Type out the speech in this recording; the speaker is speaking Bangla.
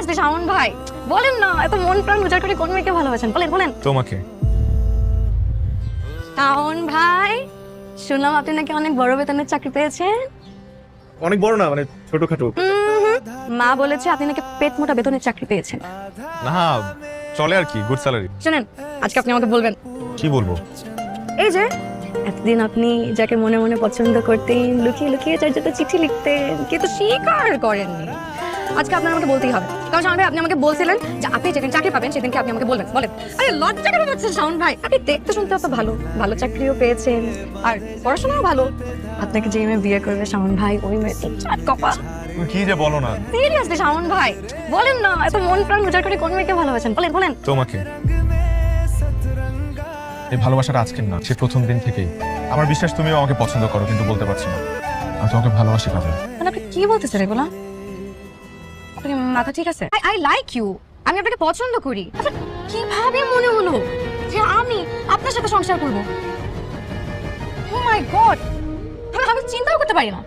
সিরিয়াসলি শাওন ভাই বলেন না, এত মন প্রাণ উজাড় করে কোন মেয়েকে ভালোবাসেন? বলেন বলেন। তোমাকে। শাওন ভাই শুনলাম আপনি নাকি অনেক বড় বেতনের চাকরি পেয়েছেন। অনেক বড় না, মানে ছোটখাটো। মা বলেছে আপনি নাকি পেট মোটা বেতনের চাকরি পেয়েছেন। না চলে আর কি, গুড স্যালারি। শুনেন, আজকে আপনি আমাকে বলবেন কি বলবো? এই যে এতদিন আপনি যাকে মনে মনে পছন্দ করতেন, লুকিয়ে লুকিয়ে যার জন্য চিঠি লিখতেন, কিন্তু স্বীকার করেননি, আজকে আপনার আমাকে বলতেই হবে। কারণ শাওন ভাই আপনি আমাকে বলছিলেন যে আপনি যেদিন চাকরি পাবেন সেদিনকে আপনি আমাকে বলবেন। বলেন। আরে লজ্জা কেন পাচ্ছেন শাওন ভাই? আপনি দেখতে শুনতে তো ভালো, ভালো চাকরিও পেয়েছেন আর পড়াশোনাও ভালো। আপনাকে যে মেয়ে বিয়ে করবে শাওন ভাই, ওই মেয়ে তো চাট কপাল। তুমি কি যে বলো না। সিরিয়াসলি শাওন ভাই বলেন না, এত মন প্রাণ উজাড় করে কোন মেয়েকে ভালোবাসেন? বলেন বলেন। তোমাকে। এই ভালোবাসাটা আজকের না, সে প্রথম দিন থেকেই। আমার বিশ্বাস তুমিও আমাকে পছন্দ করো, কিন্তু বলতে পারছি না। আমি তোমাকে ভালোবাসি কাজল। মানে আপনি কি বলতেছেন এগুলা? আপনার মাথা ঠিক আছে? আই লাইক ইউ, আমি আপনাকে পছন্দ করি। আপনার কিভাবে মনে হলো যে আমি আপনার সাথে সংসার করব? ও মাই গড, আমি চিন্তাও করতে পারি না।